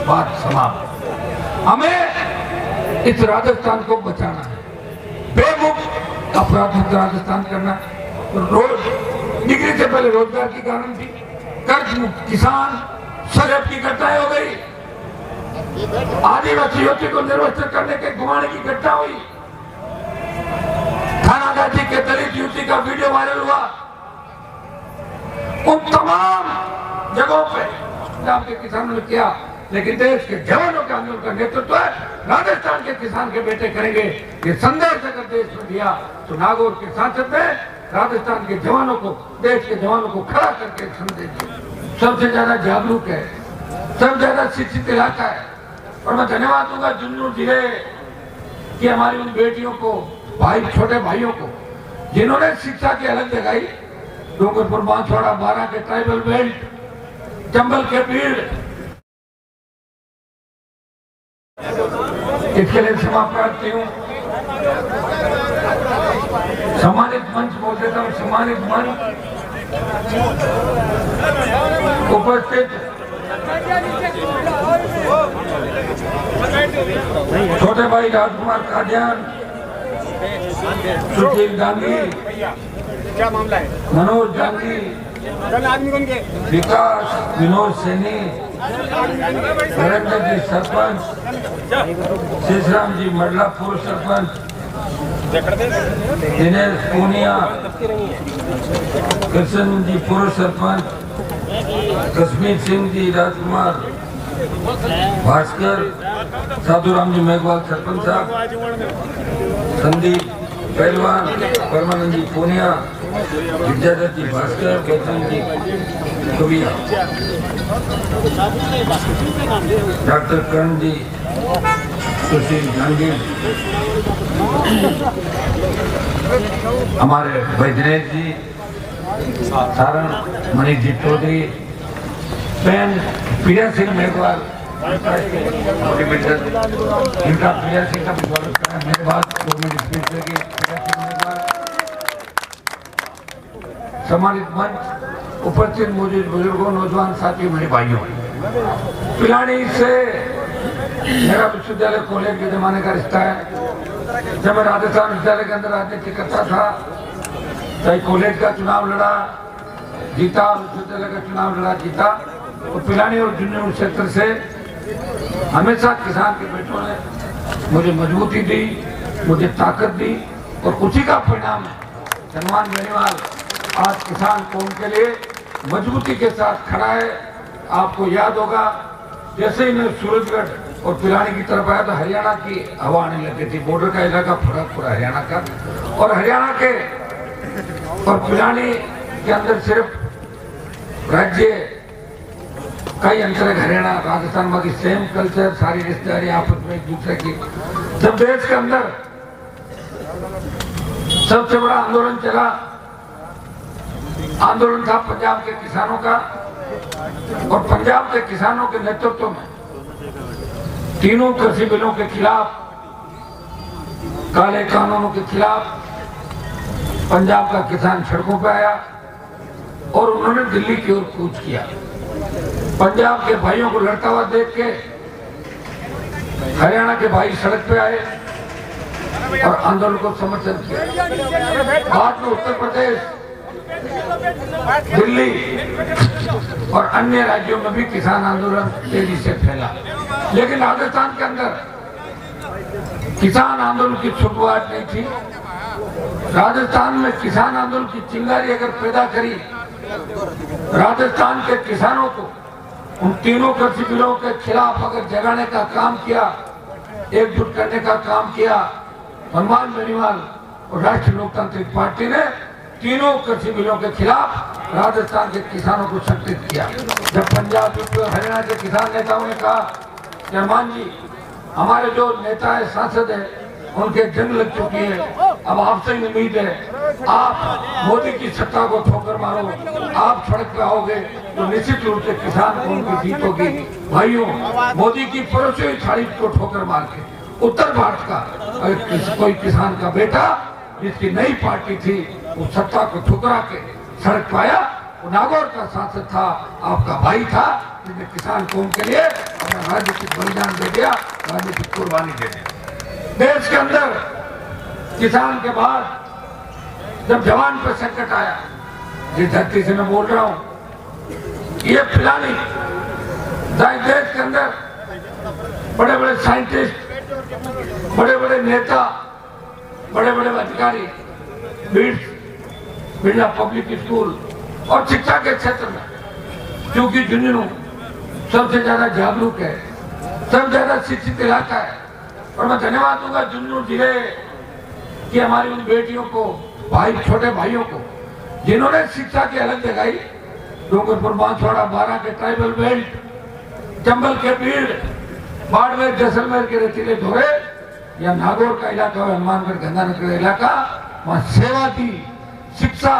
बात समाप्त। हमें इस राजस्थान को बचाना है, बेमुक्त अपराध मुक्त राजस्थान करना, रोज डिग्री से पहले रोजगार की गारंटी, कर्ज मुक्त किसान, सरहद की घटनाएं हो गई, आदिवासी युवती को निर्वस्त्र करने के घुमाने की घटना हुई, थानागाजी के दलित युवती का वीडियो वायरल हुआ। उन तमाम जगहों पे पंजाब के किसानों ने किया, लेकिन देश के जवानों के आंदोलन का नेतृत्व राजस्थान के किसान के बेटे करेंगे। ये संदेश अगर देश में दिया तो नागौर के सांसद ने राजस्थान के जवानों को, देश के जवानों को खड़ा करके संदेश दिया। सबसे ज्यादा जागरूक है, सबसे ज्यादा शिक्षित इलाका है। और मैं धन्यवाद दूंगा झुंझुनू जिले की हमारी उन बेटियों को, भाई, छोटे भाइयों को, जिन्होंने शिक्षा की अलग जगाई। डूंगरपुर, बांसवाड़ा, बारां के ट्राइबल बेल्ट, चंबल के भीड़, इसके लिए क्षमा प्रार्थी हूँ। सम्मानित मंच बोल देता हूँ, सम्मानित मंच, उपस्थित छोटे भाई राजकुमार कादियान, सुशील गांधी, क्या मामला है? मनोज गांधी, विकास, विनोद सैनी, नरेंद्र जी सरपंच, शेषराम जी मडला पूर्व सरपंच, दिनेश पूनिया, कृष्ण जी पूर्व सरपंच, कश्मीर सिंह जी राजकुमार, भास्कर, साधुराम जी मेघवाल सरपंच साहब, संदीप पहलवान, परमानंद जी पूनिया, विद्यादत्त जी भास्कर, गौतम जी कविया, डॉक्टर कर्ण जी, सुशील गांधी, हमारे वैद्यनाथ जी, सारण मनीष जी चौधरी, बहन प्रिया सिंह मेघवाल, इनका प्रिया सिंह का स्वागत करें। मेरे बाद गवर्नमेंट स्पीकर की प्रिया सिंह मेघवाल, सम्मानित मंच, उपस्थित मौजूद बुजुर्गों, नौजवान साथियों, मेरे भाइयों, पिलानी से मेरा विश्वविद्यालय कॉलेज के जमाने का रिश्ता है। जब मैं राजस्थान विश्वविद्यालय के अंदर राजनीति करता था, चाहे कॉलेज का चुनाव लड़ा, जीता, विश्वविद्यालय का चुनाव लड़ा, जीता, तो पिलानी और झुंझुनू क्षेत्र से हमेशा किसान के बेटों ने मुझे मजबूती दी, मुझे ताकत दी, और उसी का परिणाम है हनुमान बेनीवाल आज किसान कौम के लिए मजबूती के साथ खड़ा है। आपको याद होगा, जैसे ही मैं सूरजगढ़ और पिलानी की तरफ आया तो हरियाणा की हवा आने लगी थी। बॉर्डर का इलाका पूरा हरियाणा का, और हरियाणा के और पिलानी के अंदर सिर्फ राज्य कई अंतर है, हरियाणा, राजस्थान, बाकी सेम कल्चर, सारी रिश्तेदारी आपस में एक दूसरे की। जब देश के अंदर सबसे बड़ा आंदोलन चला, आंदोलन था पंजाब के किसानों का, और पंजाब के किसानों के नेतृत्व में तीनों कृषि बिलों के खिलाफ, काले कानूनों के खिलाफ पंजाब का किसान सड़कों पर आया और उन्होंने दिल्ली की ओर कूच किया। पंजाब के भाइयों को लड़ता हुआ देख के हरियाणा के भाई सड़क पे आए और आंदोलन को समर्थन किया। बाद में उत्तर प्रदेश, दिल्ली और अन्य राज्यों में भी किसान आंदोलन तेजी से फैला, लेकिन राजस्थान के अंदर किसान आंदोलन की शुरुआत नहीं थी। राजस्थान में किसान आंदोलन की चिंगारी अगर पैदा करी, राजस्थान के किसानों को उन तीनों कृषि बिलों के खिलाफ अगर जगाने का काम किया, एकजुट करने का काम किया, हनुमान बेनीवाल और राष्ट्रीय लोकतांत्रिक पार्टी ने तीनों कृषि बिलों के खिलाफ राजस्थान के किसानों को संगठित किया। जब पंजाब, यूपी और हरियाणा के किसान नेताओं ने कहा कि हनुमान जी, हमारे जो नेता है, सांसद है, उनके जंग लग चुकी है, अब आपसे ही उम्मीद है आप मोदी की सत्ता को ठोकर मारो, आप सड़क पे आओगे तो निश्चित रूप से किसान को उनकी जीत होगी। भाइयों, मोदी की परोसी हुई तारीफ को ठोकर मार के उत्तर भारत का अगर कोई किसान का बेटा जिसकी नई पार्टी थी, उस सत्ता को ठुकरा के सड़क पाया, वो नागौर का सांसद था, आपका भाई था, जिसने किसान कौम के लिए अपना राजनीतिक बलिदान दे दिया, राजनीतिक कुर्बानी दे दी। देश के अंदर किसान के बाद जब जवान पर संकट आया, जिस धरती से मैं बोल रहा हूं, ये पिलानी देश के अंदर बड़े बड़े साइंटिस्ट, बड़े बड़े नेता, बड़े बड़े अधिकारी बिरला पब्लिक स्कूल और शिक्षा के क्षेत्र में, क्योंकि झुंझुनू सबसे ज्यादा जागरूक है, सबसे ज्यादा शिक्षित इलाका है। और मैं धन्यवाद दूंगा झुंझुनू जिले की हमारी उन बेटियों को, भाई, छोटे भाइयों को, जिन्होंने शिक्षा की अलग जगाई। डूंगरपुर, बांसवाड़ा, बारां के ट्राइबल बेल्ट, चंबल के भीड़, बाड़मेर, जैसलमेर के रेतीले धोरे, या नागौर का इलाका, हनुमानगढ़, गंगानगर इलाका, वहां सेवा दी, शिक्षा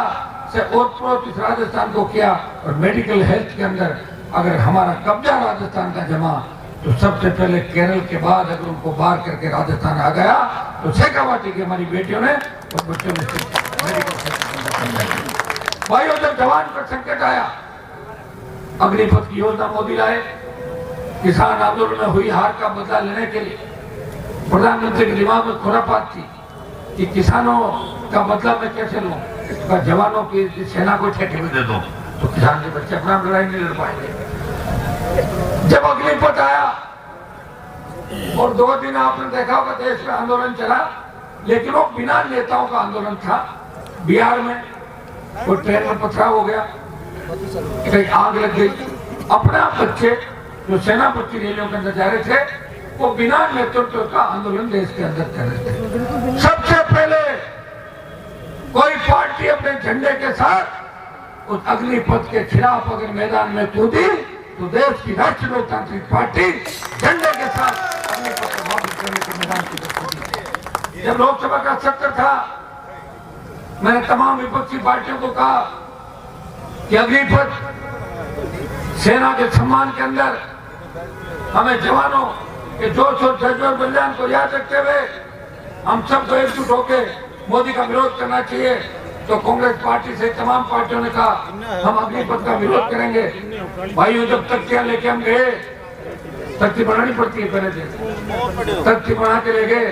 से ओतप्रोत इस राजस्थान को किया। और मेडिकल हेल्थ के अंदर अगर हमारा कब्जा राजस्थान का जमा, तो सबसे पहले केरल के बाद अगर उनको बाहर करके राजस्थान आ गया, तो शेखावाटी की हमारी बेटियों ने और बच्चों ने मेडिकल भाइयों, जब जवान पर संकट आया, अग्निपथ की योजना मोदी लाए। किसान आंदोलन में हुई हार का बदला लेने के लिए प्रधानमंत्री के दिमाग में खुरापात थी कि किसानों का बदला मैं कैसे लूं, अगर जवानों की सेना को ठेके में दे दो तो किसान के बच्चे अपना लड़ाई नहीं लड़ पाएंगे। जब अग्निपथ आया और 2 दिन आपने देखा होगा देश में आंदोलन चला, लेकिन वो बिना नेताओं का आंदोलन था। बिहार में वो ट्रेन में पथराव हो गया, कहीं आग लग गई, अपने आप बच्चे जो सेनापति रैलियों के अंदर जा रहे थे, वो बिना नेतृत्व का आंदोलन देश के अंदर कर रहे थे। सबसे पहले कोई पार्टी अपने झंडे के साथ उस अग्निपथ के खिलाफ अगर मैदान में कूदी, तो देश की राष्ट्रीय लोकतांत्रिक पार्टी झंडे के साथ अग्निपथ को वापस करने के मैदान की तरफ कूदी। जब लोकसभा का सत्र था, मैंने तमाम विपक्षी पार्टियों को कहा कि अग्निपथ सेना के सम्मान के अंदर हमें जवानों के जोश और जज्बे और बलिदान को याद रखते हुए हम सबको एकजुट होकर मोदी का विरोध करना चाहिए। तो कांग्रेस पार्टी से तमाम पार्टियों ने कहा हम अग्निपथ का विरोध करेंगे। भाइयों, जब तख्तियां लेके हम गए, तख्ती बनानी पड़ती है पहले दिन, तख्ती बना के ले गए,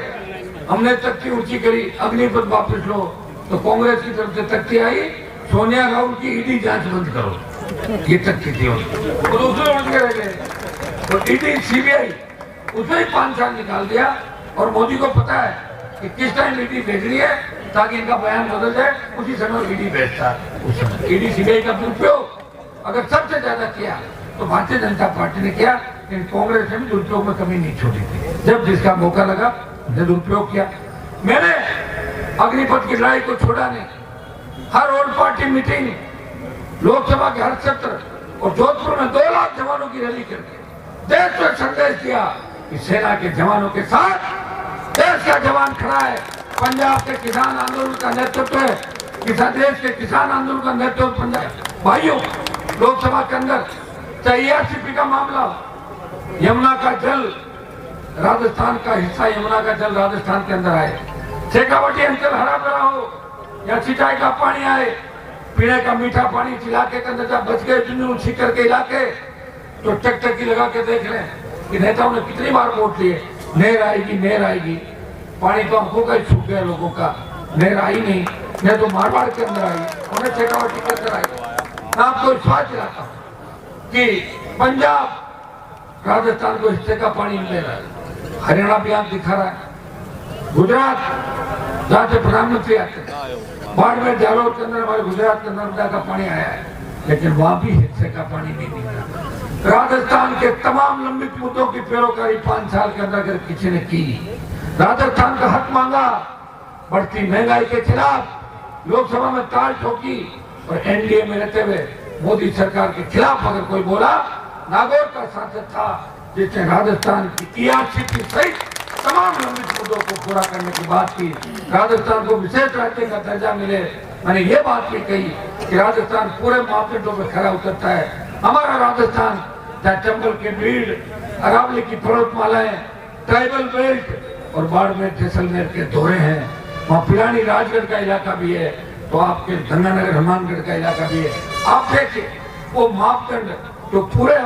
हमने तख्ती ऊंची करी, अग्निपथ वापस लो, तो कांग्रेस की तरफ से तख्ती आई, सोनिया गांधी की ईडी जांच बंद करो, ये तख्ती थी। तो दूसरे उठ के रह गए, तो ईडी सीबीआई उसमें ही 5 साल निकाल दिया। और मोदी को पता है कि किस टाइम ईडी भेजनी है ताकि इनका बयान बदल जाए, उसी समय ईडी भेजता है। उस समय ईडी सीबीआई का दुरुपयोग अगर सबसे ज्यादा किया तो भारतीय जनता पार्टी ने किया, लेकिन कांग्रेस ने भी दुरुपयोग में कमी नहीं छोड़ी थी। जब जिसका मौका लगा उसने दुरुपयोग किया। मैंने अग्निपथ की लड़ाई को छोड़ा नहीं, हर ऑल पार्टी मीटिंग, लोकसभा के हर सत्र और जोधपुर में 2 लाख जवानों की रैली करके देश में संदेश दिया कि सेना के जवानों के साथ देश का जवान खड़ा है। पंजाब के किसान आंदोलन का नेतृत्व है, देश के किसान आंदोलन का नेतृत्व पंजाब। भाइयों, लोकसभा के अंदर चाहे आरसीपी का मामला हो, यमुना का जल राजस्थान का हिस्सा, यमुना का जल राजस्थान के अंदर आए, शेखावाटी अंचल हरा भरा हो, या सिंचाई का पानी आए, पीने का मीठा पानी इस इलाके के अंदर जब बच गए, झुंझुनू सीकर के इलाके, तो टकटकी लगा के देख लें कि नेताओं ने कितनी बार वोट लिए, नहर आएगी, नहर आएगी। पानी तो हमको का ही सूख गया लोगों का, नहर आई नहीं, न तो मारवाड़ के अंदर आई और न शेखावाटी के अंदर आई। मैं आपको विश्वास दिलाता हूँ कि पंजाब राजस्थान को हिस्से का पानी मिल रहा है, हरियाणा भी आप दिखा रहा है, गुजरात जहाँ से प्रधानमंत्री आते हैं, बाड़मेर, जालोर के अंदर हमारे गुजरात के नर्मदा का पानी आया है, लेकिन वहां भी हिस्से का पानी नहीं मिल रहा। राजस्थान के तमाम लंबित मुद्दों की पैरोकारी 5 साल के अंदर अगर किसी ने की, राजस्थान का हक मांगा, बढ़ती महंगाई के खिलाफ लोकसभा में ताल ठोकी, और एनडीए में रहते हुए मोदी सरकार के खिलाफ अगर कोई बोला, नागौर का सांसद था जिसने राजस्थान की ईआरसीपी सहित तमाम लंबित मुद्दों को पूरा करने की बात की, राजस्थान को विशेष राज्य का दर्जा मिले। मैंने ये बात भी कही कि राजस्थान पूरे मापदंडों में खरा उतरता है। हमारा राजस्थान चाहे चंबल के भीड़, अरावली की पर्वतमालाएं, ट्राइबल बेल्ट और बाड़मेर, जैसलमेर के धोरे हैं, वहाँ पिलानी राजगढ़ का इलाका भी है, तो आपके गंगानगर, हनुमानगढ़ का इलाका भी है। आप देखिए वो मापदंड जो पूरे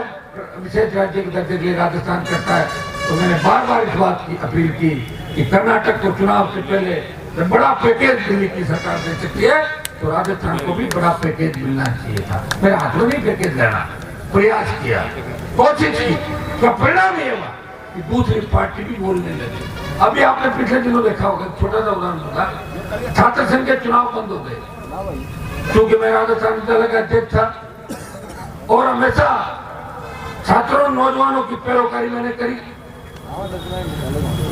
विशेष राज्य के दर्जे के लिए राजस्थान करता है, तो मैंने बार बार इस बात की अपील की कि कर्नाटक को चुनाव से पहले जब बड़ा पैकेज दिल्ली की सरकार दे सकती है तो राजस्थान को भी बड़ा पैकेज मिलना चाहिए था। मेरे हाथ में नहीं पैकेज लेना, प्रयास किया, कोशिश की, तो परिणाम ये हुआ कि दूसरी पार्टी भी बोलने लगी। अभी आपने पिछले दिनों देखा होगा, छोटा सा उदाहरण दूंगा, छात्र संघ के चुनाव बंद हो गए क्योंकि मैं राजस्थान विद्यालय का अध्यक्ष था और हमेशा छात्रों नौजवानों की पैरोकारी मैंने करी।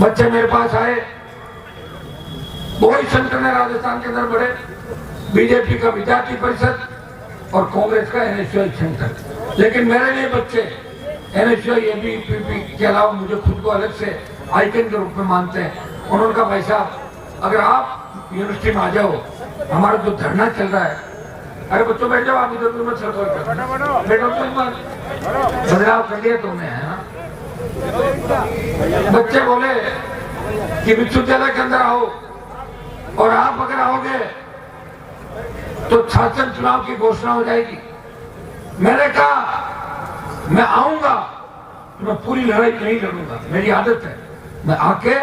बच्चे मेरे पास आए, बहुत संगठन है राजस्थान के अंदर बड़े, बीजेपी का विद्यार्थी परिषद और कांग्रेस का एनएसयूआई संगठन, लेकिन मेरे लिए बच्चे एनएसयूआई एबीवीपी के अलावा मुझे खुद को अलग से आइकन के रूप में मानते हैं। उन्होंने कहा भाई साहब अगर आप यूनिवर्सिटी में आ जाओ, हमारा जो धरना चल रहा है, अरे बच्चों बैठ जाओ, आप इधर मत सर बैठो, बदलाव कर लिया तुमने, है ना। बच्चे बोले कि विश्वविद्यालय के अंदर आओ और आप अगर आओगे तो छात्र चुनाव की घोषणा हो जाएगी। मैंने कहा मैं आऊंगा तो मैं पूरी लड़ाई नहीं लड़ूंगा, मेरी आदत है, मैं आके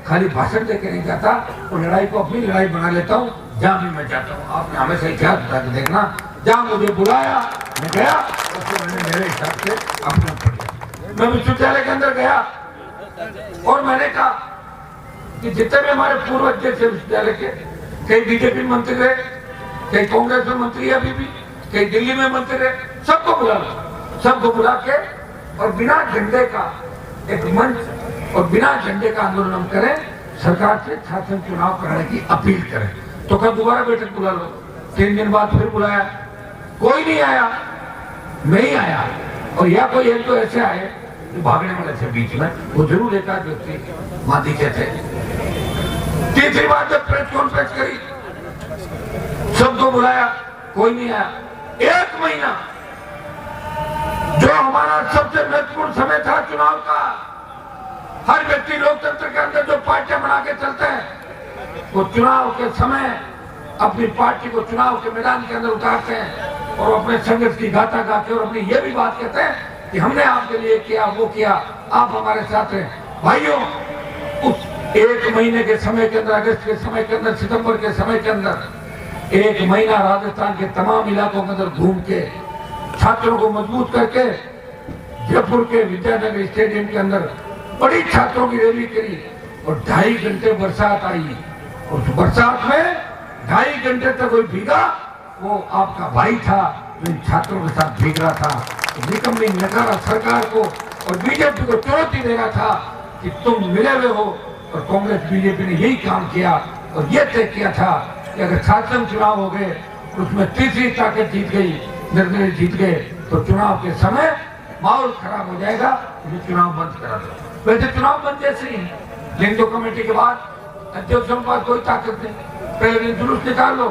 खाली भाषण देके नहीं जाता, वो लड़ाई को अपनी लड़ाई बना लेता हूँ जहां भी मैं जाता हूँ। आपने हमेशा इतिहास बता के देखना, जहां मुझे बुलाया मैं गया, उसको मैंने मेरे हिसाब से अपना पढ़ा। मैं विश्वविद्यालय के अंदर गया और मैंने कहा कि जितने भी हमारे पूर्व अध्यक्ष विश्वविद्यालय के, कई बीजेपी मंत्री रहे, कई कांग्रेस में मंत्री है अभी भी, कई दिल्ली में मंत्री रहे, सबको बुला लो, सबको बुला के और बिना झंडे का एक मंच और बिना झंडे का आंदोलन हम करें, सरकार से छात्र चुनाव कराने की अपील करें। तो कल दोबारा बैठक बुला लो। 3 दिन बाद फिर बुलाया, कोई नहीं आया, मैं ही आया, और या कोई एक तो ऐसे आए जो भागने वाले थे बीच में, वो जरूर एक आध व्यक्ति मादी के थे। तीसरी बार जब प्रेस कॉन्फ्रेंस करी, सबको बुलाया, कोई नहीं आया। 1 महीना जो हमारा सबसे महत्वपूर्ण समय था चुनाव का, हर व्यक्ति लोकतंत्र के अंदर जो पार्टियां बना के चलते हैं, वो चुनाव के समय अपनी पार्टी को चुनाव के मैदान के अंदर उतारते हैं और अपने संघर्ष की गाथा गाते और अपनी ये भी बात कहते हैं कि हमने आपके लिए किया, वो किया, आप हमारे साथ हैं। भाइयों, उस 1 महीने के समय के अंदर, अगस्त के समय के अंदर, सितंबर के समय के अंदर 1 महीना राजस्थान के तमाम इलाकों के अंदर घूम के छात्रों को मजबूत करके जयपुर के विद्यानगर स्टेडियम के अंदर बड़ी छात्रों की रैली करी और 2.5 घंटे बरसात आई। और बरसात में 2.5 घंटे तक कोई भीगा, वो आपका भाई था जो इन छात्रों के साथ भीग रहा था। तो निकम्मी नकारा सरकार को और बीजेपी को चुनौती दे रहा था कि तुम मिले हुए हो, और कांग्रेस बीजेपी ने यही काम किया और ये तय किया था कि अगर छात्र चुनाव हो गए, उसमें तीसरी ताकत जीत गई, निर्दलीय जीत गए, तो चुनाव के समय माहौल खराब हो जाएगा, ये चुनाव बंद करा दो। वैसे चुनाव बंद जैसे ही है, लिंगो कमेटी के बाद अध्यक्षों के पास कोई ताकत नहीं, पहले दिन जुलूस निकाल लो,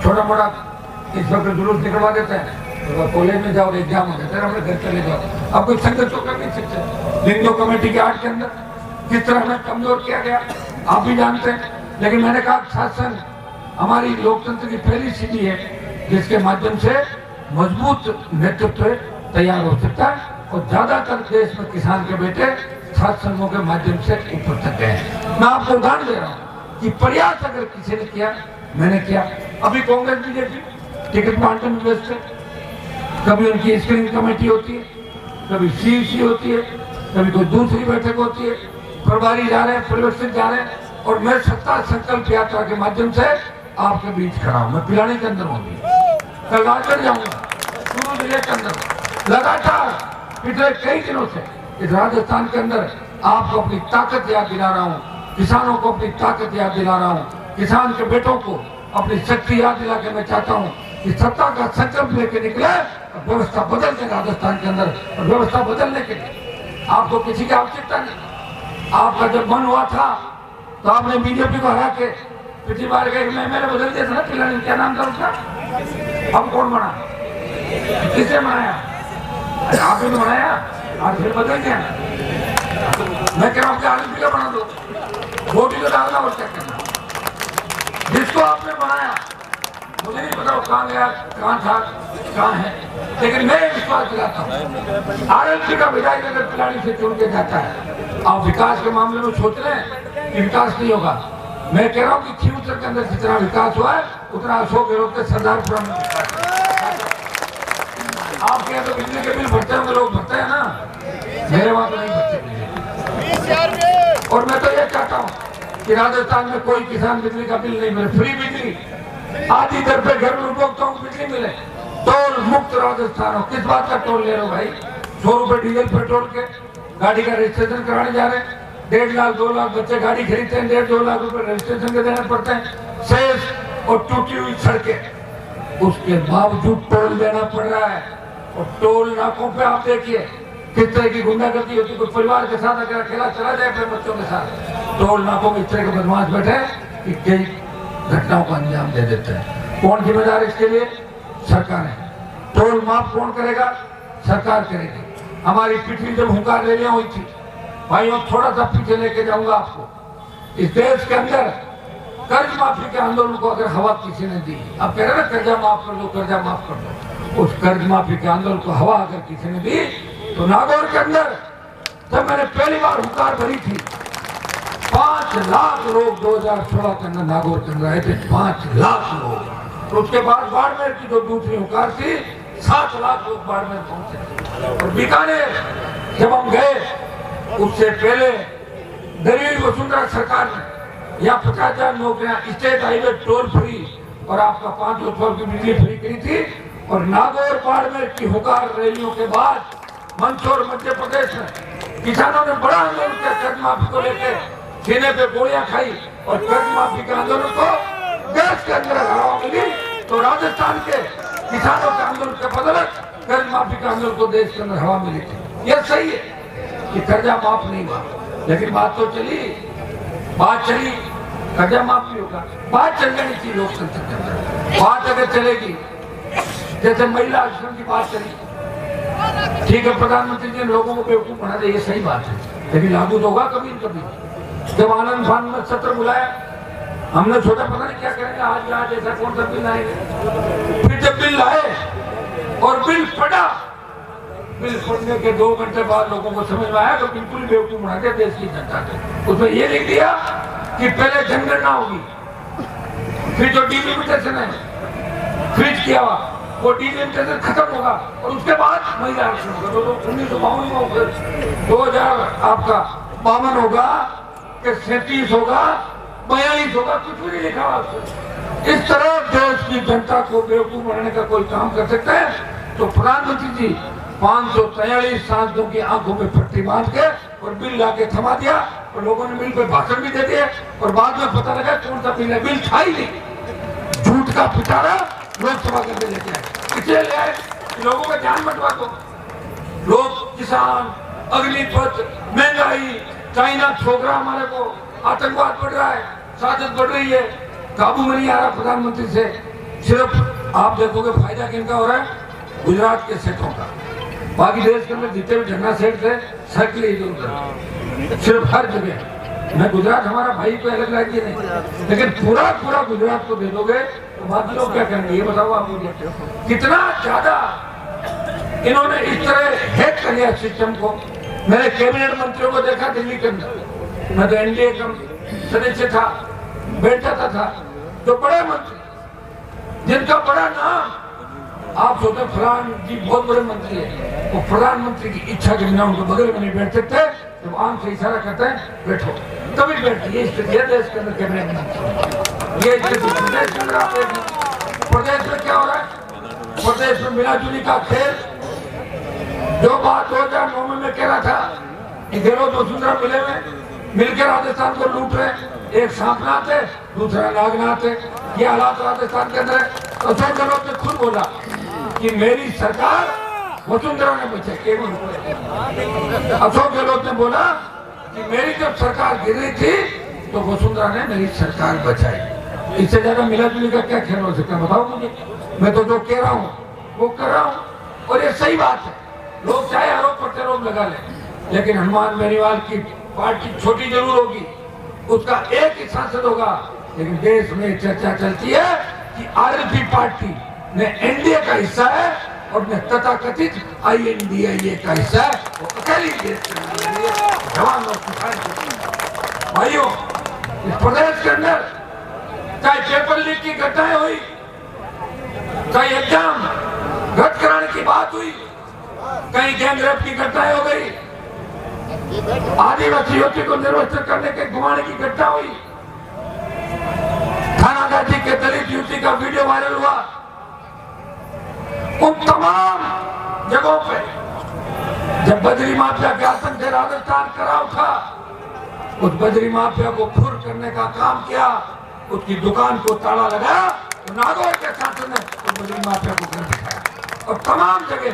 छोटा मोटा इस वक्त जुलूस निकलवा देते हैं, तो कॉलेज में जाओ, एग्जाम हो जाता है, अपने घर चले जाओ। अब कोई संघर्ष तो कर नहीं सकते। लिंगो कमेटी के आर्ट के अंदर किस तरह हमें कमजोर किया गया आप भी जानते हैं, लेकिन मैंने कहा शासन हमारी लोकतंत्र की पहली सीढ़ी है जिसके माध्यम से मजबूत नेतृत्व तैयार हो सकता है, और ज्यादातर देश में किसान के बेटे छात्र संघों के माध्यम से ऊपर तक गए। मैं आपको उदाहरण दे रहा हूँ कि प्रयास अगर किसी ने किया, मैंने किया। अभी कांग्रेस बीजेपी टिकट बांटने में व्यस्त है, कभी उनकी स्क्रीनिंग कमेटी होती है, कभी सीईसी होती है, कभी कोई दूसरी बैठक होती है, प्रभारी जा रहे हैं, परिवर्तित जा रहे हैं, और मैं सत्ता संकल्प यात्रा के माध्यम से आपके बीच खड़ा हूं। मैं पिलानी के अंदर होंगी, कल राजगढ़ जाऊंगा, पूर्व जिले के अंदर लगातार पिछले कई दिनों से इस राजस्थान के अंदर आपको अपनी ताकत याद दिला रहा हूँ, किसानों को अपनी ताकत याद दिला रहा हूँ, किसान के बेटों को अपनी शक्ति याद दिला के मैं चाहता हूँ कि सत्ता का संकल्प लेके निकले, व्यवस्था बदल के राजस्थान के अंदर, और व्यवस्था बदलने के लिए आपको किसी की आवश्यकता नहीं। आपका जब मन हुआ था तो आपने बीजेपी को हरा के पिछली बार गए, मैंने बदल दिया था ना, पिलानी क्या नाम था उसका, अब कौन बना, किसने बनाया, आपने तो बनाया, आज फिर बदल गया। मैं कह रहा हूँ कि आलू का बना दो, वोटी को डालना और क्या करना, जिसको आपने बनाया मुझे नहीं पता वो कहाँ गया, कहाँ था, कहाँ है, लेकिन मैं विश्वास दिलाता हूँ आरएलसी का विधायक अगर पिलानी से चुन के जाता है, आप विकास के मामले में सोच रहे हैं कि विकास नहीं होगा। मैं कह रहा हूँ कि खींवसर के अंदर जितना विकास हुआ है उतना अशोक गहलोत के सरदारपुरा में विकास है। आपके यहाँ तो बिजली के बिल भरते होंगे, लोग भरते हैं ना, मेरे वहाँ तो नहीं भरते। और मैं तो ये चाहता हूँ कि राजस्थान में कोई किसान बिजली का बिल नहीं मिले, फ्री बिजली, आधी दर पे घर में उपभोक्ताओं को बिजली मिले, टोल मुक्त राजस्थान हो। किस बात का टोल ले रहे हो भाई? 100 रुपए डीजल पेट्रोल के, गाड़ी का रजिस्ट्रेशन कराने जा रहे हैं, 1.5 लाख 2 लाख बच्चे गाड़ी खरीदते हैं, 1.5-2 लाख रुपए रजिस्ट्रेशन के देने पड़ते हैं, शेष और टूटी हुई सड़कें, उसके बावजूद टोल देना पड़ रहा है। और टोल नाकों पे आप देखिए किस तरह की गुंडागर्दी होती है। कोई परिवार के साथ अगर अकेला चला जाए अपने बच्चों के साथ, टोल नाकों में इस तरह के बदमाश बैठे कि कई घटनाओं को अंजाम दे देते हैं। कौन जिम्मेदार इसके लिए? सरकार है। टोल माफ कौन करेगा? सरकार करेगी। हमारी पिछली जब हुंकार रैलियां हुई थी, भाइयों थोड़ा सा पीछे लेके जाऊंगा आपको, इस देश के अंदर कर्ज माफी के आंदोलन को अगर हवा किसी ने दी, अब कह रहे ना कर्जा माफ कर दो, कर्जा माफ कर दो, उस कर्ज माफी के आंदोलन को हवा अगर किसी ने दी तो नागौर के अंदर जब मैंने पहली बार हुंकार भरी थी, 5 लाख लोग 2016 के अंदर नागौर के अंदर आए थे, 5 लाख लोग। तो उसके बाद बाड़मेर की जो दूसरी हुंकार थी, 7 लाख लोग बाड़मेर पहुंचे। और बीकानेर जब हम गए, उससे पहले गरीब वसुंधरा सरकार ने यहाँ 50,000 नौकरियां, स्टेट हाईवे टोल फ्री और आपका 5 रुपए की बिजली फ्री करी थी। और नागौर बाड़मेर की हुंकार रैलियों के बाद मंदसौर मध्य प्रदेश में किसानों ने बड़ा आंदोलन किया, कर्ज माफी को लेकर सीने पे गोलियां खाई और कर्ज माफी के आंदोलन को देश के अंदर हवा मिली। तो राजस्थान के किसानों के आंदोलन के बदौलत कर्ज माफी के आंदोलन को देश के अंदर हवा मिली थी। यह सही है कि कर्जा माफ नहीं हुआ, लेकिन बात तो चली, बात चली, कर्जा माफ नहीं होगा, बात चल जानी चाहिए लोकतंत्र के अंदर। बात अगर चलेगी, जैसे महिला आश्रम की बात चली, ठीक है, प्रधानमंत्री जी लोगों को बेवकूफ बना दे, ये सही बात है, लेकिन लागू तो होगा कभी न कभी। जब आनंद फान में सत्र बुलाया, हमने सोचा पता नहीं क्या करेंगे, आज ऐसा कौन सा बिल आएगा। फिर जब बिल आए और बिल पड़ा, बिल पढ़ने के 2 घंटे बाद लोगों को समझ में आया तो बिल्कुल ही बेवकूफ बना दिया देश की जनता को। उसमें ये लिख दिया कि पहले जनगणना होगी, फिर जो डिलिमिटेशन है फ्रीज किया हुआ, वो डिलिमिटेशन खत्म होगा और उसके बाद महिला आरक्षण होगा। तो 1952 में होगा, 2052 होगा कि 37 होगा, 42 होगा, कुछ भी नहीं लिखा हुआ। इस तरह देश की जनता को बेवकूफ बनाने का कोई काम कर सकता है तो प्रधानमंत्री जी 543 सांसदों की आंखों में पट्टी बांध के और बिल लाके थमा दिया और लोगों ने बिल पे भाषण भी दे दिए और बाद में पता लगा कौन सा बिल है, बिल था ही नहीं। झूठ का पिटारा लोकसभा के अंदर लेके आए, इसलिए ले आए लोगों का ध्यान बंटवा दो। लोग, किसान, अग्निपथ, महंगाई, चाइना ठोक रहा हमारे को, आतंकवाद बढ़ रहा है, साजिश बढ़ रही है, काबू में नहीं आ रहा प्रधानमंत्री से। सिर्फ आप देखोगे फायदा किनका हो रहा है? गुजरात के सेठों का। बाकी देश के अंदर जितने भी झरना सेठ थे सर्कल इधर उधर, सिर्फ हर जगह। मैं गुजरात हमारा भाई को अलग राज्य नहीं, लेकिन पूरा गुजरात को दे दोगे तो बाकी लोग क्या करेंगे ये बताओ आप मुझे। कितना ज्यादा इन्होंने इस तरह हैक कर लिया सिस्टम को। मैंने कैबिनेट मंत्रियों को देखा दिल्ली के अंदर, मैं तो एनडीए का सदस्य था, बैठा था, जो बड़े मंत्री जिनका बड़ा नाम आप सोचते फलान जी बहुत बड़े मंत्री है, वो प्रधानमंत्री की इच्छा के बिना उनके बगल में नहीं बैठ सकते, जब आम से इशारा करते हैं बैठो तभी बैठते। ये स्थिति है देश के अंदर कैबिनेट मंत्री, ये स्थिति प्रदेश के अंदर आप देखिए। प्रदेश में क्या हो रहा है? प्रदेश में मिलाजुली का खेल। जो बात 2009 में मैं कह रहा था कि गहलोत वसुंधरा मिले में मिलकर राजस्थान को लूट रहे, एक सांपनाथ है दूसरा नागनाथ है, ये हालात राजस्थान के अंदर है। अशोक गहलोत ने खुद बोला कि मेरी सरकार वसुंधरा ने बचाई, केवल अशोक गहलोत ने बोला कि मेरी जब सरकार गिर रही थी तो वसुंधरा ने मेरी सरकार बचाई। इससे ज्यादा मिला जुली का क्या खेल हो सकता है बताओ मुझे। मैं तो जो कह रहा हूँ वो कर रहा हूँ और ये सही बात है। लोग चाहे आरोप प्रत्यारोप लगा ले, लेकिन हनुमान बेनीवाल की पार्टी छोटी जरूर होगी, उसका एक ही सांसद होगा, लेकिन देश में चर्चा चलती है कि आरएलपी पार्टी ने एनडीए का हिस्सा है और ने तथाकथित INDIA का हिस्सा है, वो अकेली देश जवान और किसान भाइयों, इस प्रदेश के अंदर चाहे पेपर लीक की घटनाएं हुई, चाहे एग्जाम रद्द कराने की बात हुई, कहीं गैंगरेप की घटनाएं हो गई, आदिवासी युवती को निर्वस्त्र करने के घुमाने की घटना हुई, थानागाजी के दलित युवती का वीडियो वायरल हुआ, उन तमाम जगहों पे जब बजरी माफिया के आतंक से राजस्थान करा उठा, उस बजरी माफिया को फुर करने का काम किया, उसकी दुकान को ताला लगाया, तो नागौर के शासन ने उस बजरी माफिया को घर दिखाया। और तमाम जगह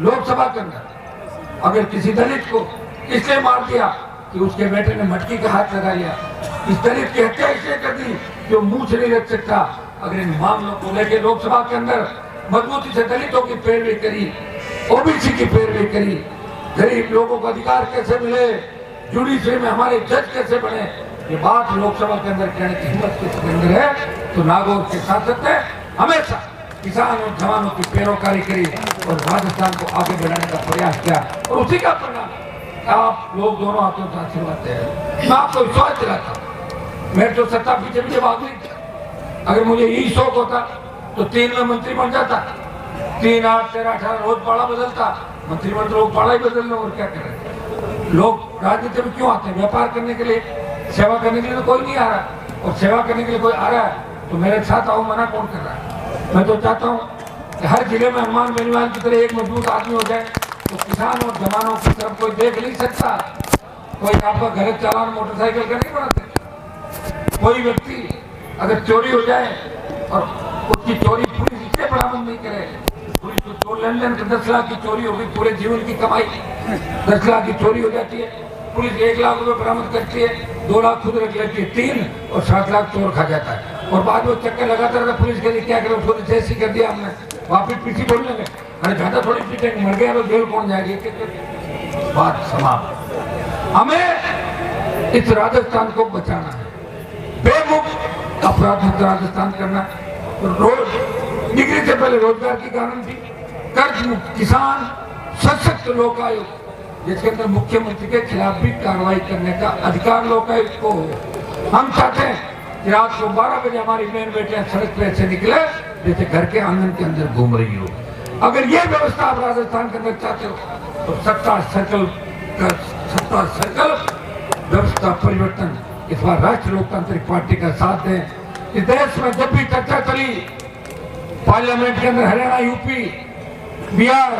लोकसभा के अंदर अगर किसी दलित को इसलिए मार दिया कि उसके बेटे ने मटकी का हाथ लगा लिया, इस दलित की हत्या इसलिए कर दी कि वो मुंह से नहीं रख सकता। अगर इन मामलों को लेकर लोकसभा के अंदर मजबूती से दलितों की पैरवी करी, ओबीसी की पैरवी करी, गरीब लोगों को अधिकार कैसे मिले, जुडिशरी में हमारे जज कैसे बने, ये बात लोकसभा के अंदर कहने की हिम्मत किसके अंदर है, तो नागौर के सांसद ने हमेशा किसान और जवानों की पैरोकारी करी और राजस्थान को आगे बढ़ाने का प्रयास किया, और उसी का परिणाम आप लोग दोनों हाथों से आशीर्वाद दे रहे हैं। मैं आपको विश्वास दिलाता हूँ, मेरे तो सत्ता पीछे पीछे भाग गई। अगर मुझे यही शौक होता तो 3 में मंत्री बन जाता, 3, 8, 13, 18 रोज पाला बदलता, मंत्रिमंडल लोग पाला ही बदलना, और क्या करें। लोग राजनीति में क्यों आते हैं? व्यापार करने के लिए, सेवा करने के लिए तो कोई नहीं आ रहा, और सेवा करने के लिए कोई आ रहा है तो मेरे साथ आओ, मना कौन कर रहा है। मैं तो चाहता हूँ कि हर जिले में हनुमान बेनीवाल की तरह एक मजबूत आदमी हो जाए, तो किसान और जवानों की तरफ कोई देख नहीं सकता। कोई आपका घर चालान मोटरसाइकिल का नहीं बना सकता। कोई व्यक्ति अगर चोरी हो जाए और उसकी चोरी पुलिस इससे बरामद नहीं करे, पुलिस तो चोर लेन-देन के 10 लाख की चोरी होगी, पूरे जीवन की कमाई 10 लाख की चोरी हो जाती है, पुलिस 1 लाख रुपए बरामद करती है, 2 लाख खुद रख लेती है, 3 और 7 लाख चोर खा जाता है, और बाद में चक्कर लगाता रहता पुलिस के लिए, क्या करो पुलिस ऐसी कर दिया हमने, वापिस पीछे बोलने लगे, अरे ज्यादा थोड़ी पीछे मर गया तो जेल कौन जाएगी। बात समाप्त। हमें इस राजस्थान को बचाना है, बेमुक्त अपराध मुक्त राजस्थान करना है, रोज डिग्री से पहले रोजगार की गारंटी, कर्ज मुक्त किसान, सशक्त लोकायुक्त जिसके अंदर मुख्यमंत्री के खिलाफ भी कार्रवाई करने का अधिकार लोकायुक्त को हो। हम चाहते हैं कि रात को 12 बजे हमारी बहन बेटियां सड़क पे ऐसे निकले जैसे घर के आंगन के अंदर घूम रही हो। अगर ये व्यवस्था आप राजस्थान के अंदर चाहते हो तो सत्ता सर्कल व्यवस्था परिवर्तन इस बार राष्ट्रीय लोकतांत्रिक पार्टी का साथ दें। इस देश में जब भी चर्चा चली पार्लियामेंट के अंदर, हरियाणा, यूपी, बिहार,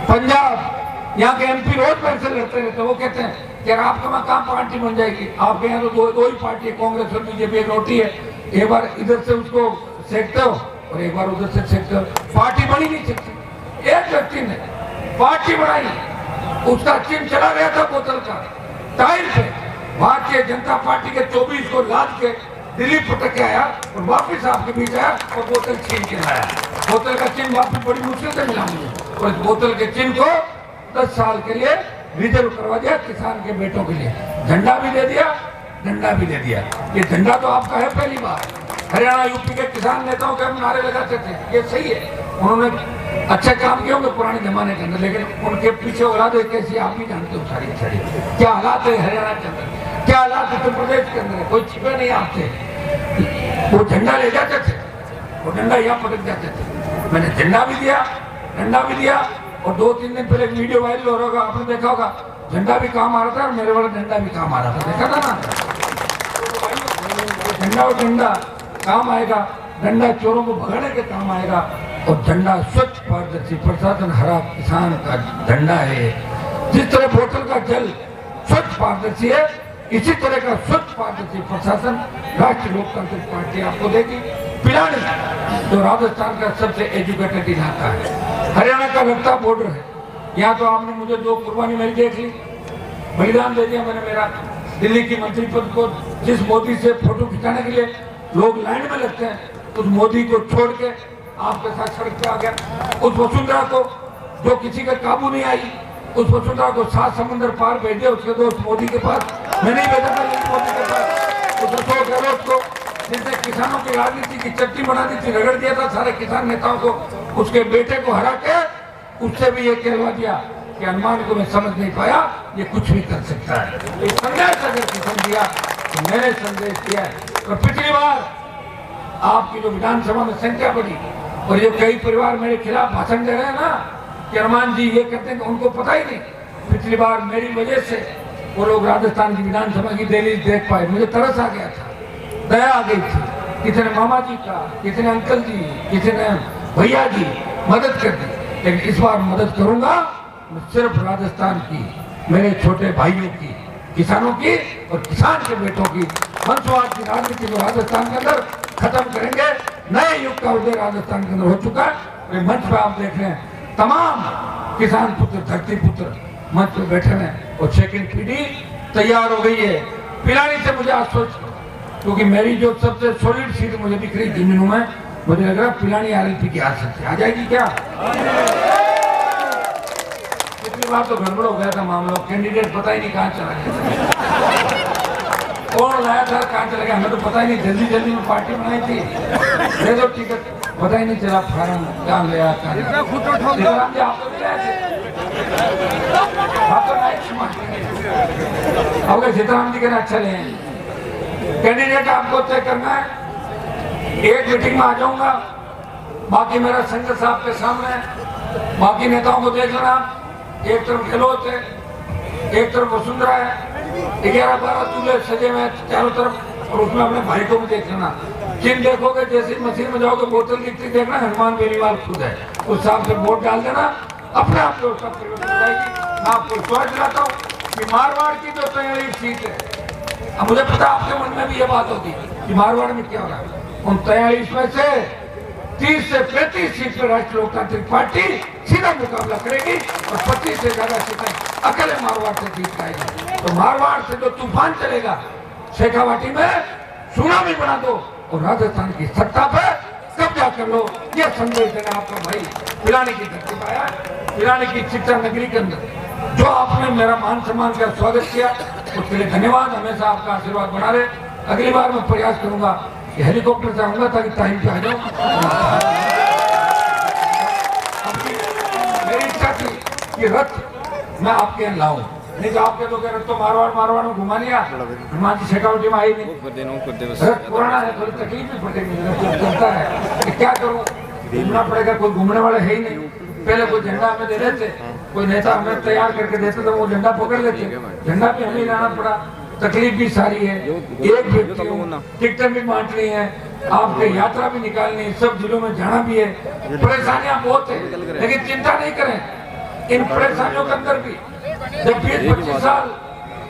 पंजाब, यहाँ के MP रोज मेरे से लड़ते रहते, वो कहते हैं कि आपका वहाँ काम पार्टी बन जाएगी, आपके यहाँ तो दो ही पार्टी है, कांग्रेस और बीजेपी, एक रोटी है, एक बार इधर से उसको सेकते हो और एक बार उधर से सेकते हो, पार्टी बनी नहीं सकती। एक व्यक्ति ने पार्टी बनाई, उसका चिन्ह चला गया था बोतल का टायर पे, भारतीय जनता पार्टी के 24 को लाद के दिल्ली पटक के आया और वापिस आपके बीच आया और बोतल छीन के लाया। बोतल का चिन्ह वापिस बड़ी मुश्किल से मिला मुझे, और इस बोतल के चिन्ह को 10 साल के लिए रिजर्व करवा दिया किसान के बेटों के लिए, झंडा भी दे दिया, डंडा भी दे दिया। ये झंडा तो आपका है पहली बार। हरियाणा, यूपी के किसान नेताओं के हम नारे लगाते थे, ये सही है, उन्होंने अच्छे काम किए होंगे पुराने जमाने के अंदर, लेकिन उनके पीछे औलाद कैसी आप भी जानते हो सारी सारी क्या हालात है हरियाणा के अंदर, क्या हालात उत्तर प्रदेश के अंदर, कोई छिपे नहीं आपसे। वो झंडा ले जाते थे, वो डंडा यहाँ पटक जाते थे। मैंने झंडा भी दिया, डंडा भी दिया, और 2-3 दिन पहले वीडियो वायरल हो रहा होगा, आपने देखा होगा, झंडा भी काम आ रहा था और मेरे वाला डंडा भी काम आ रहा था, देखा था ना। झंडा और डंडा काम आएगा, डंडा चोरों को भगाने के काम आएगा, और झंडा स्वच्छ पारदर्शी प्रशासन हरा किसान का झंडा है। जिस तरह बोतल का जल स्वच्छ पारदर्शी है, इसी तरह का स्वच्छ पारदर्शी प्रशासन राष्ट्रीय लोकतांत्रिक पार्टी आपको देगी। पिलानी जो राजस्थान का सबसे एजुकेटेड इलाका है, हरियाणा का लगता बॉर्डर है, यहाँ तो आपने मुझे 2 कुर्बानी मेरी देख ली, बलिदान दे दिया मैंने मेरा। दिल्ली की मंत्री पद को जिस मोदी से फोटो खिंचाने के लिए लोग लाइन में लगते हैं, उस मोदी को छोड़ के आपके साथ सड़क पे आ गया। उस वसुंधरा को जो किसी का काबू नहीं आई, उस वसुंधरा को 7 समंदर पार भेज दिया उसके दोस्त मोदी के पास, मैं नहीं भेजा था मोदी के पास। उस अशोक गहलोत को जिसने किसानों की राजनीति की चट्टी बना दी थी, रगड़ दिया था सारे किसान नेताओं को, उसके बेटे को हरा के उससे भी ये कहलवा दिया कि हनुमान को मैं समझ नहीं पाया, ये कुछ भी कर सकता है। ये संदेश अगर किसान दिया तो मैंने संदेश दिया है। और पिछली बार आपकी जो विधानसभा में संख्या बढ़ी और ये कई परिवार मेरे खिलाफ भाषण दे रहे हैं ना कि हनुमान जी ये कहते हैं, उनको पता ही नहीं। पिछली बार मेरी वजह से वो लोग राजस्थान की विधानसभा की दहलीज देख पाए, मुझे तरस आ गया था, दया आ गई थी। किसी ने मामा जी का, किसी ने अंकल जी, किसी ने भैया जी मदद कर दी, लेकिन इस बार मदद करूंगा सिर्फ राजस्थान की, मेरे छोटे भाइयों की, किसानों की और किसान के बेटों की। वंशवाद की राजनीति को राजस्थान के अंदर खत्म करेंगे। नए युग का उदय राजस्थान के अंदर हो चुका है। मंच पर आप देख रहे हैं तमाम किसान पुत्र, धरती पुत्र मंच पर बैठे हैं और सेकंड पीढ़ी तैयार हो गई है। पिलानी से मुझे आश्वस्त, क्योंकि मेरी जो सबसे सॉलिड सीट मुझे दिख रही जमीनों में, मुझे लग रहा है पिलानी आरएलपी की आ सकती है। आ जाएगी क्या? पिछली बार तो गड़बड़ हो गया था मामला, कैंडिडेट पता ही नहीं कहाँ चला गया, कौन लाया था, कहाँ चला गया, हमें तो पता ही नहीं। जल्दी जल्दी में पार्टी बनाई थी, दे दो टिकट, पता ही नहीं चला फार्म कहाँ गया, कहाँ सीताराम जी आप तो नहीं लाए थे, आप तो नाइट अब सीताराम जी कहना अच्छा ले। कैंडिडेट आपको तय करना है, एक मीटिंग में आ जाऊंगा, बाकी मेरा संजय साहब के सामने, बाकी नेताओं को देख लेना। एक तरफ गहलोत है, एक तरफ वसुंधरा है, 11-12 चूल्हे सजे हुए चारों तरफ, और उसमें अपने भाई को भी देख लेना। जिन देखोगे जैसे मशीन में जाओगे बोतल दिखती देखना, हनुमान बेनीवाल खुद है, उस हिसाब से वोट डाल देना, अपने आप को सब परिवर्तन हो जाएगी। मैं आपको विश्वास दिलाता हूँ कि मारवाड़ की जो 43 सीट है, अब मुझे पता आपके मन में भी ये बात होगी कि मारवाड़ में क्या हो रहा है। उन 43 में से 30 से 35 सीट पर राष्ट्रीय लोकतांत्रिक पार्टी सीधा मुकाबला करेगी और 25 से ज्यादा सीटें अकेले मारवाड़ से जीत पाएगी। तो मारवाड़ से जो तूफान चलेगा, शेखावाटी में सुनामी बना दो और राजस्थान की सत्ता पर कब्जा कर लो। ये संदेश देना आपका भाई पिलानी की धरती पर आया, पिलानी की शिक्षा नगरी के अंदर जो आपने मेरा मान सम्मान का स्वागत किया, उसके लिए धन्यवाद। हमेशा आपका आशीर्वाद बना रहे। अगली बार मैं प्रयास करूंगा कि हेलीकॉप्टर से आऊंगा ताकि टाइम पे आ जाऊं। मेरी इच्छा थी कि रथ मैं आपके यहाँ लाऊं, नहीं तो आपके लोग रथ तो मारवाड़ में घुमा लिया, हनुमान जी शेखावटी में आई नहीं। रथ पुराना है, थोड़ी तकलीफ भी पड़ेगी, चलता है कि क्या करूं, घूमना पड़ेगा, कोई घूमने वाले है ही नहीं। पहले कोई झंडा हमें दे देते, कोई नेता हमें तैयार करके देते तो वो झंडा पकड़ लेते, झंडा भी हमें लाना पड़ा। तकलीफ भी सारी है, एक व्यक्ति टिकटें भी बांटनी है, आपके यात्रा भी निकालनी, सब जिलों में जाना भी है, परेशानियां बहुत है, लेकिन चिंता नहीं करें। इन परेशानियों के अंदर भी जब 20-25 साल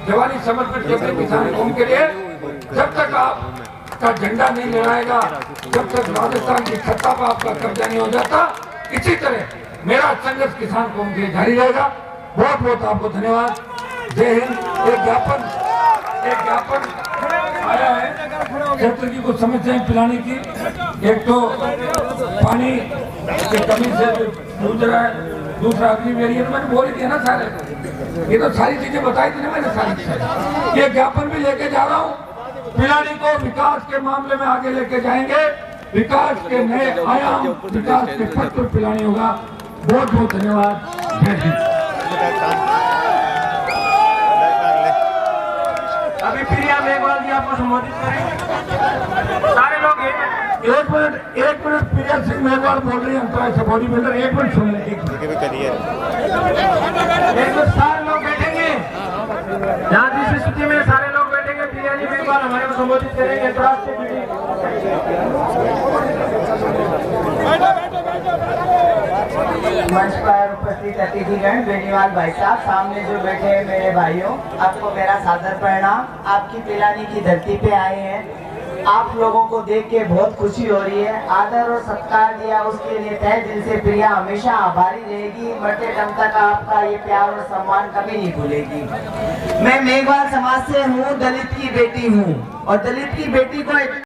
जवानी समर्पित करते किसान कौम के लिए, जब तक आपका झंडा नहीं लहराएगा, जब तक राजस्थान की सत्ता पर आपका कब्जा नहीं हो जाता, इसी तरह मेरा संघर्ष किसान कौम के लिए जारी रहेगा। बहुत बहुत आपको धन्यवाद। जय हिंद। एक ज्ञापन आया है क्षेत्र की कुछ समस्याएं पिलाने की। एक तो पानी की कमी से जूझ रहा है, दूसरा अग्नि वेरिएंट मैंने बोल दिया ना सारे, ये तो सारी चीजें बताई थी ना मैंने सारी। ये ज्ञापन भी लेके जा रहा हूँ, पिलानी को विकास के मामले में आगे लेके जाएंगे, विकास के नए आयाम, विकास के पथ पर पिलानी होगा। बहुत बहुत धन्यवाद। जय हिंद। अभी प्रिया मेघवाल जी आपको संबोधित करेंगे। सारे लोग एक मिनट प्रिया सिंह मेघवाल बोल रही है, अंतराय से बॉडी बिल्डर, एक मिनट सुन लें। एक मिनट सारे लोग बैठेंगे, जहाँ जिस स्थिति में सारे लोग बैठेंगे, प्रिया जी मेघवाल हमारे को संबोधित करेंगे। मंच पर उपस्थित अतिथिगण, बेनीवाल भाई साहब, सामने जो बैठे हैं मेरे भाइयों, आपको मेरा सादर प्रणाम। आपकी पिलानी की धरती पे आए हैं, आप लोगों को देख के बहुत खुशी हो रही है। आदर और सत्कार दिया उसके लिए तहे दिल से प्रिया हमेशा आभारी रहेगी। मरते दम तक आपका ये प्यार और सम्मान कभी नहीं भूलेगी। मैं मेघवाल समाज से हूँ, दलित की बेटी हूँ, और दलित की बेटी को